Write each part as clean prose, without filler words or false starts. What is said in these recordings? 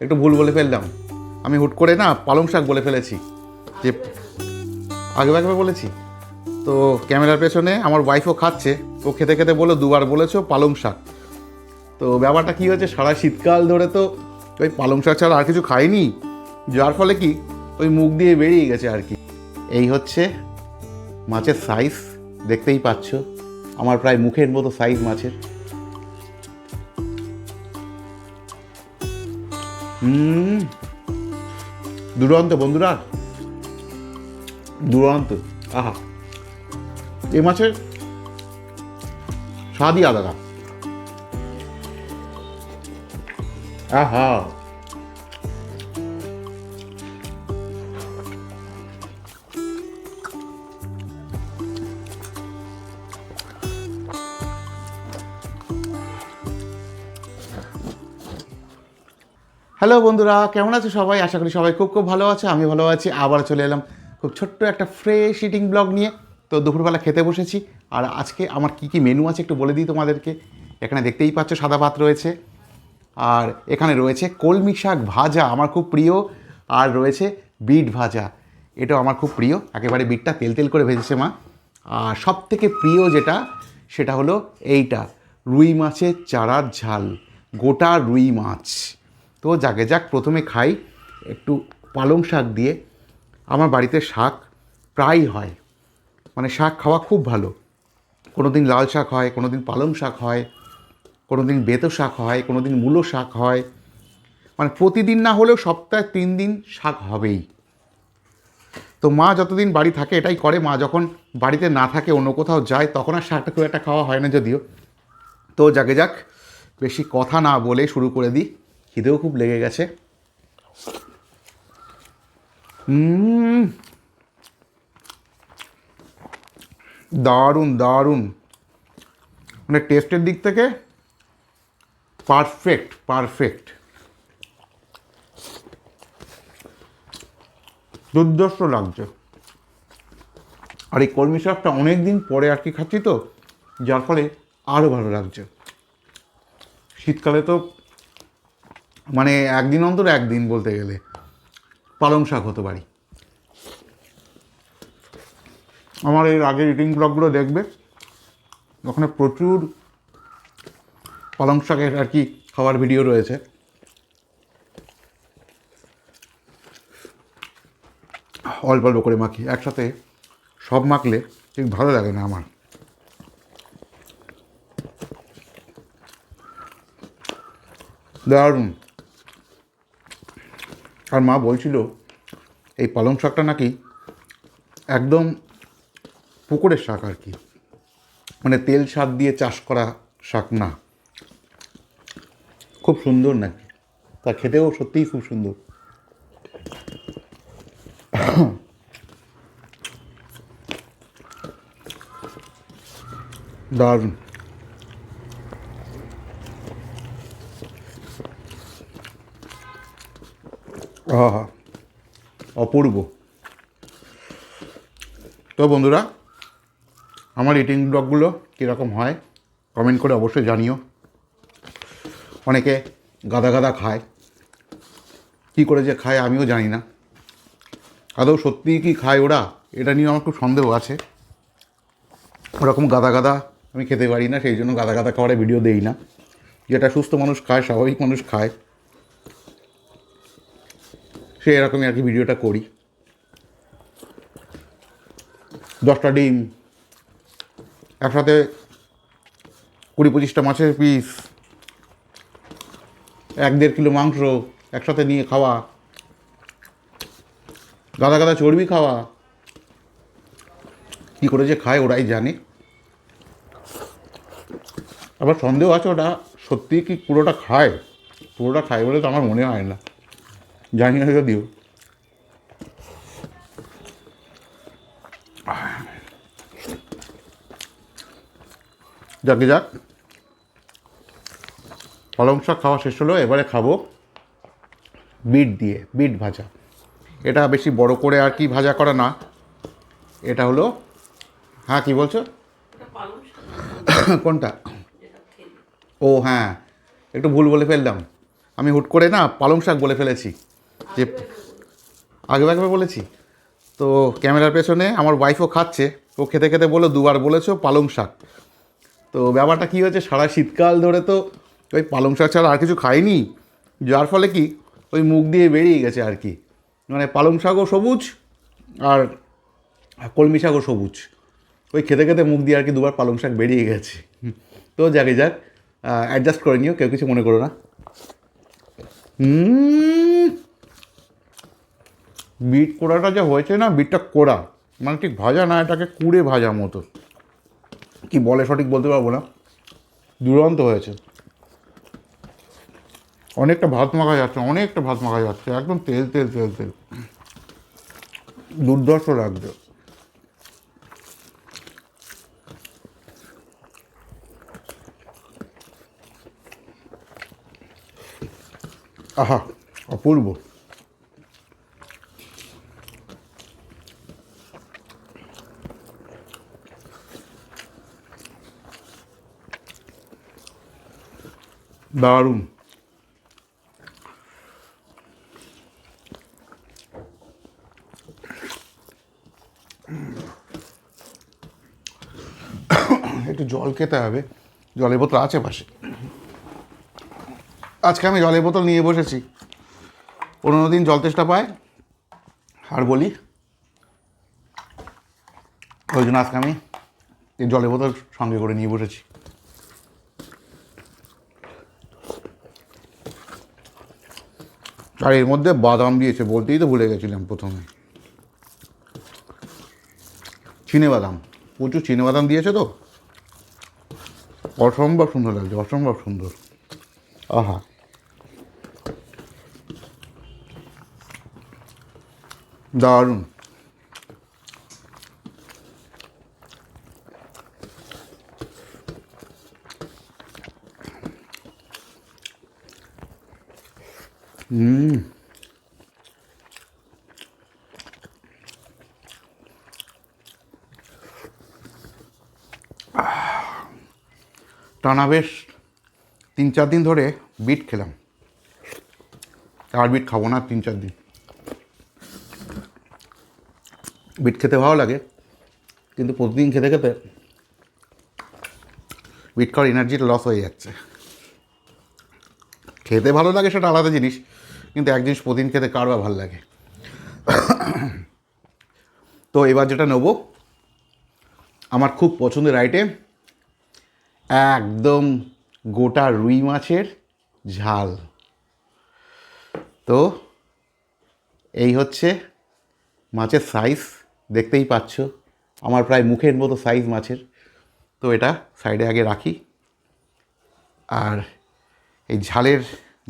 একটু ভুল বলে ফেললাম। আমি হুট করে না পালং শাক বলে ফেলেছি, যে আগে বলেছি। তো ক্যামেরার পেছনে আমার ওয়াইফও খাচ্ছে, ও খেতে খেতে বললো দুবার বলেছো পালং শাক। তো ব্যাপারটা কী হয়েছে, সারা শীতকাল ধরে তো ওই পালং শাক ছাড়া আর কিছু খাইনি, যার ফলে কি ওই মুখ দিয়ে বেরিয়ে গেছে আর কি। এই হচ্ছে মাছের সাইজ, দেখতেই পাচ্ছ আমার প্রায় মুখের মতো সাইজ মাছের। দুরন্ত বন্ধুরা, দুরন্ত। আহা, এই মাছের স্বাদই আলাদা। আহা, হ্যালো বন্ধুরা, কেমন আছো সবাই? আশা করি সবাই খুব খুব ভালো আছে। আমি ভালো আছি। আবার চলে এলাম খুব ছোট্ট একটা ফ্রেশ ইটিং ব্লগ নিয়ে। তো দুপুরবেলা খেতে বসেছি। আর আজকে আমার কি কি মেনু আছে একটু বলে দিই তোমাদেরকে। এখানে দেখতেই পাচ্ছ সাদা ভাত রয়েছে, আর এখানে রয়েছে কলমি শাক ভাজা, আমার খুব প্রিয়। আর রয়েছে বিট ভাজা, এটাও আমার খুব প্রিয়। একেবারে বিটটা তেল তেল করে ভেজেছে মা। আর সব থেকে প্রিয় যেটা, সেটা হলো এইটা, রুই মাছের চারার ঝাল, গোটা রুই মাছ। তো যাকে যাক, প্রথমে খাই একটু পালং শাক দিয়ে। আমার বাড়িতে শাক প্রায় হয়, মানে শাক খাওয়া খুব ভালো। কোনো দিন লাল শাক হয়, কোনো দিন পালং শাক হয়, কোনো দিন বেতো শাক হয়, কোনো দিন মূলো শাক হয়। মানে প্রতিদিন না হলেও সপ্তাহে 3 দিন শাক হবেই। তো মা যতদিন বাড়ি থাকে এটাই করে। মা যখন বাড়িতে না থাকে, অন্য কোথাও যায়, তখন আর শাকটা খুব একটা খাওয়া হয় না যদিও। তো যাকে যাক, বেশি কথা না বলে শুরু করে দিই, খিদেও খুব লেগে গেছে। দারুণ দারুণ, মানে টেস্টের দিক থেকে পারফেক্ট পারফেক্ট, দুর্ধর্ষ লাগছে। আর এই কলমি শাকটা অনেক দিন পরে আর কি খাচ্ছি, তো যার ফলে আরও ভালো লাগছে। শীতকালে তো মানে একদিন অন্তর একদিন বলতে গেলে পালং শাক হতে পারি। আমার এর আগের ইটিং ব্লগগুলো দেখবে, ওখানে প্রচুর পালং শাকের আর কি খাওয়ার ভিডিও রয়েছে। অল্প অল্প করে মাখি, একসাথে সব মাখলে ঠিক ভালো লাগে না আমার। দারুণ। আর মা বলছিল এই পালং শাকটা নাকি একদম পুকুরের শাক আর কি, মানে তেল শাক দিয়ে চাষ করা শাক না। খুব সুন্দর নাকি, তা খেতেও সত্যিই খুব সুন্দর। দারুণ। আহা, অপূর্ব। তো বন্ধুরা, আমার ইটিং ব্লগগুলো কীরকম হয় কমেন্ট করে অবশ্যই জানিও। অনেকে গাদা গাদা খায়, কী করে যে খায় আমিও জানি না। আদৌ সত্যিই কি খায় ওরা, এটা নিয়ে আমার খুব সন্দেহ আছে। ওরকম গাদা গাদা আমি খেতে পারি না, সেই জন্য গাদা গাদা খাওয়ার ভিডিও দেই না। যেটা সুস্থ মানুষ খায়, স্বাভাবিক মানুষ খায়, সে এরকমই আর কি ভিডিওটা করি। 10টা ডিম, একসাথে 20-25টা মাছের পিস, 1-1.5 কিলো মাংস একসাথে নিয়ে খাওয়া, গাদা গাদা চর্বি খাওয়া, কী করে যে খায় ওরাই জানে। আবার সন্দেহ আছে ওটা সত্যিই কি পুরোটা খায়, পুরোটা খায় বলে তো আমার মনে হয় না, জানি না যদিও। যাকে যাক, পালং শাক খাওয়া শেষ হলো। এবারে খাবো বিট দিয়ে, বিট ভাজা। এটা বেশি বড় করে আর কি ভাজা করা না, এটা হলো, হ্যাঁ কি বলছো? কোনটা? ও হ্যাঁ, একটু ভুল বলে ফেললাম। আমি হুট করে না পালং শাক বলে ফেলেছি, যে আগে একবার বলেছি। তো ক্যামেরার পেছনে আমার ওয়াইফও খাচ্ছে, ও খেতে খেতে বললো দুবার বলেছো পালং শাক। তো ব্যাপারটা কী হয়েছে, সারা শীতকাল ধরে তো ওই পালং শাক ছাড়া আর কিছু খাইনি, যার ফলে কি ওই মুখ দিয়ে বেরিয়ে গেছে আর কি। মানে পালং শাকও সবুজ আর কলমি শাকও সবুজ, ওই খেতে খেতে মুখ দিয়ে আর কি দুবার পালং শাক বেরিয়ে গেছে। তো যাকে যাক, অ্যাডজাস্ট করে নিও, কেউ কিছু মনে করো না। বিট কোড়াটা যা হয়েছে না, বিটটা কোড়া মানে ঠিক ভাজা না, এটাকে কুড়ে ভাজা মতো, কি বলে সঠিক বলতে পারবো না, দুরন্ত হয়েছে। অনেকটা ভাত মাখা যাচ্ছে, অনেকটা ভাত মাখা যাচ্ছে, একদম তেল তেল তেল তেল, দুর্ধর্ষ লাগছে। আহা, অপূর্ব। দারুণ। একটু জল খেতে হবে, জলের বোতল আছে পাশে। আজকে আমি জলের বোতল নিয়ে বসেছি, অন্য দিন জল তেষ্টা পায় আর বলি, ওই জন্য আজকে আমি এই জলের বোতল সঙ্গে করে নিয়ে বসেছি। আর এর মধ্যে বাদাম দিয়েছে, বলতেই তো ভুলে গেছিলাম প্রথমে, চিনে বাদাম, প্রচুর চিনে বাদাম দিয়েছে তো, অসম্ভব সুন্দর লাগছে, অসম্ভব সুন্দর। আহা, দারুণ। টানা বেশ 3-4 দিন ধরে বিট খেলাম, আর বিট খাবো না 3-4 দিন। বিট খেতে ভালো লাগে, কিন্তু প্রতিদিন খেতে খেতে বিট খাওয়ার এনার্জিটা লস হয়ে যাচ্ছে। খেতে ভালো লাগে সেটা আলাদা জিনিস, কিন্তু এক জিনিস প্রতিদিন খেতে কার বা ভালো লাগে। তো এবার যেটা নেবো, আমার খুব পছন্দের আইটেম, একদম গোটা রুই মাছের ঝাল। তো এই হচ্ছে মাছের সাইজ, দেখতেই পাচ্ছ আমার প্রায় মুখের মতো সাইজ মাছের। তো এটা সাইডে আগে রাখি, আর এই ঝালের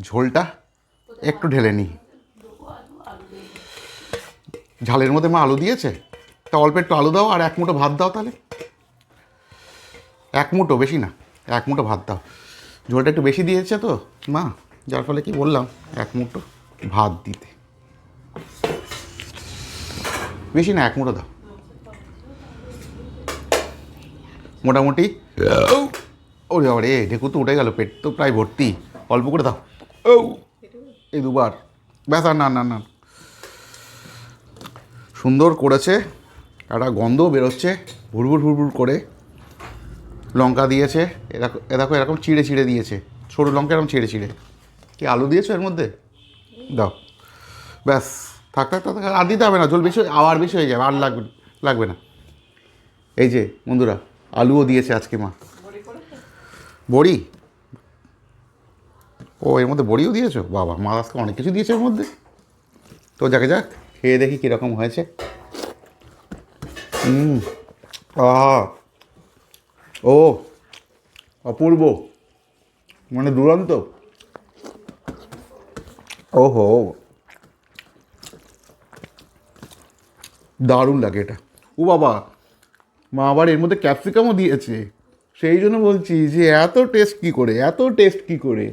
ঝোলটা একটু ঢেলে নিই। ঝালের মধ্যে মা আলু দিয়েছে, তা অল্প একটু আলু দাও আর 1 মুঠো ভাত দাও, তাহলে 1 মুঠো, বেশি না, 1 মুঠো ভাত দাও। ঝোলটা একটু বেশি দিয়েছে তো মা, যার ফলে কি বললাম 1 মুঠো ভাত দিতে, বেশি না 1 মুঠো দাও। মোটামুটি ওরে বাবা রে, ঢেকু তো উঠে গেল, পেট তো প্রায় ভর্তি, অল্প করে দাও। ও এই দুবার, ব্যাস, আর না না না, সুন্দর করেছে, একটা গন্ধও বেরোচ্ছে ভুরভুর ভুরভুর করে। লঙ্কা দিয়েছে, এরকম এরকম চিড়ে চিড়ে দিয়েছে, সরু লঙ্কা এরকম চিড়ে চিড়ে। কি আলু দিয়েছো এর মধ্যে, দাও, ব্যাস, থাক থাক থাক, আর দিতে হবে না, জল বেশি আবার বেশি হয়ে যাবে, আর লাগবে লাগবে না। এই যে বন্ধুরা, আলুও দিয়েছে আজকে মা, বড়ি, ও এর মধ্যে বড়িও দিয়েছো, বাবা মা আজকে অনেক কিছু দিয়েছে এর মধ্যে। তো যাকে যাক, খেয়ে দেখি কীরকম হয়েছে। আহা, ও অপূর্ব, মানে দুরন্ত, ওহো, দারুণ লাগে এটা। ও বাবা, মা আবার এর মধ্যে ক্যাপসিকামও দিয়েছে, সেই জন্য বলছি যে এত টেস্ট কী করে, এত টেস্ট কী করে,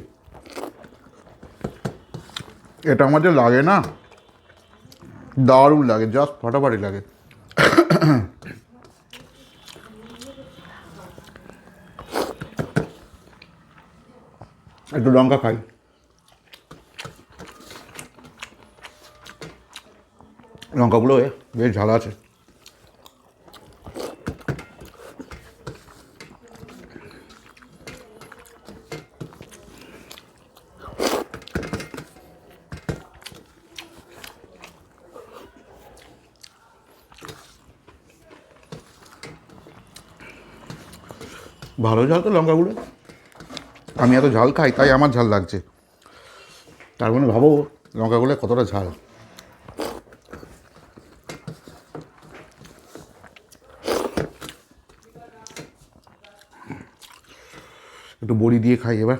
এটা আমাদের লাগে না, দারুণ লাগে, জাস্ট ফাটাফাটি লাগে। একটু লঙ্কা খাই, লঙ্কাগুলো বেশ ঝাল আছে। ভালো ঝাল তো লঙ্কাগুলো, আমি এত ঝাল খাই তাই আমার ঝাল লাগছে, তার মানে ভাবো লঙ্কাগুলো কতটা ঝাল। একটু বড়ি দিয়ে খাই এবার।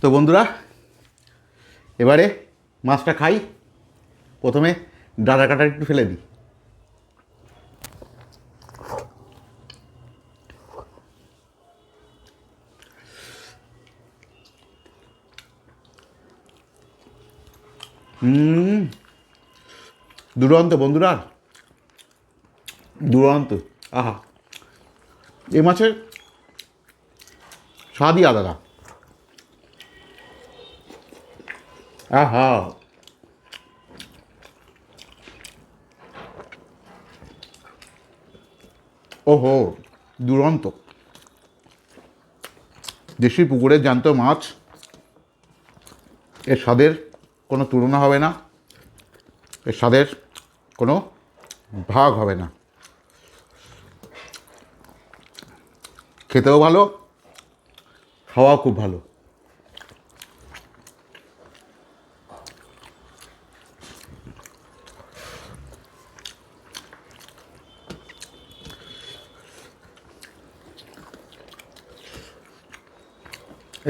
তো বন্ধুরা, এবারে মাছটা খাই। প্রথমে ডাঁটা কাটা একটু ফেলে দিই। দুরন্ত বন্ধুরা, দুরন্ত। আহা, এই মাছের স্বাদই আলাদা। আহা, ওহো, দুরন্ত। দেশি পুকুরের জ্যান্ত মাছ, এর স্বাদের কোনো তুলনা হবে না, এর স্বাদের কোনো ভাগ হবে না। খেতেও ভালো, খাওয়াও খুব ভালো।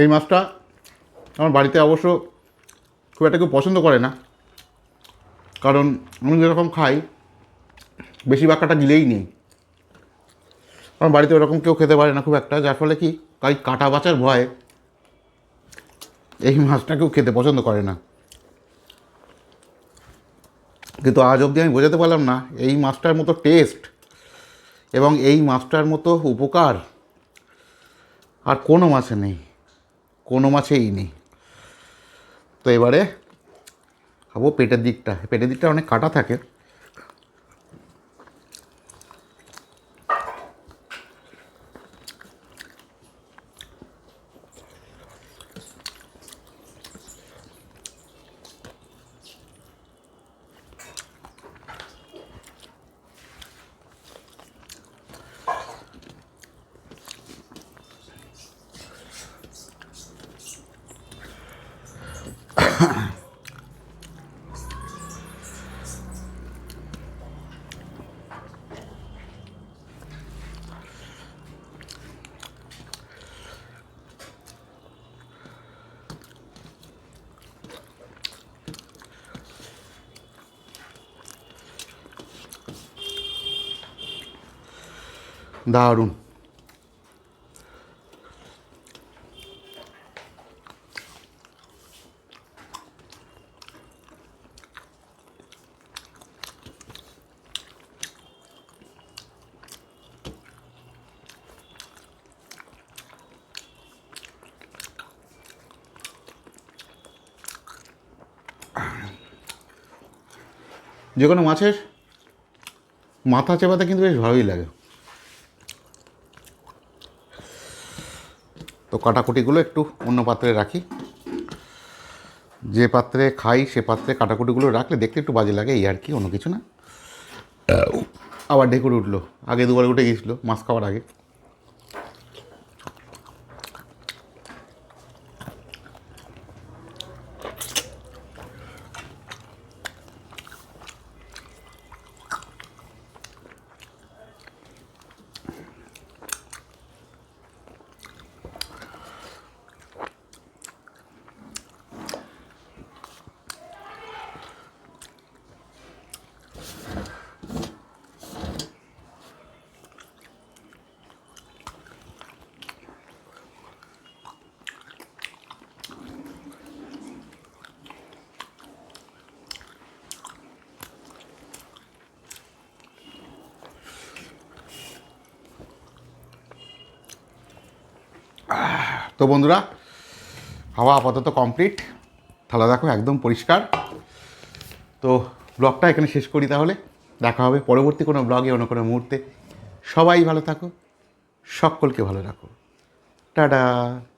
এই মাছটা আমার বাড়িতে অবশ্য খুব একটা কেউ পছন্দ করে না, কারণ আমি যেরকম খাই বেশিরভাগ কাটা গিলেই নেই। আমার বাড়িতে ওরকম কেউ খেতে পারে না খুব একটা, যার ফলে কি তাই কাটা বাঁচার ভয়ে এই মাছটা কেউ খেতে পছন্দ করে না। কিন্তু আজ অবধি আমি বোঝাতে পারলাম না এই মাছটার মতো টেস্ট এবং এই মাছটার মতো উপকার আর কোনো মাছে নেই, কোনো মাছেই নেই। তো এবারে খাবো পেটের দিকটা। পেটের দিকটা অনেক কাটা থাকে। দারুণ। যে কোনো মাছের মাথা চেপাতে কিন্তু বেশ ভালোই লাগে। তো কাটাকুটিগুলো একটু অন্য পাত্রে রাখি, যে পাত্রে খাই সে পাত্রে কাটাকুটিগুলো রাখলে দেখতে একটু বাজে লাগে, এই আর কি, অন্য কিছু না। আবার ঢেকুর উঠলো, আগে দুবার উঠে গিয়েছিলো মাছ খাওয়ার আগে। তো বন্ধুরা, খাওয়া আপাতত কমপ্লিট, থালা দেখো একদম পরিষ্কার। তো ব্লগটা এখানে শেষ করি, তাহলে দেখা হবে পরবর্তী কোনো ব্লগে, অন্য কোনো মুহূর্তে। সবাই ভালো থাকো, সকলকে ভালো রাখো, টাটা।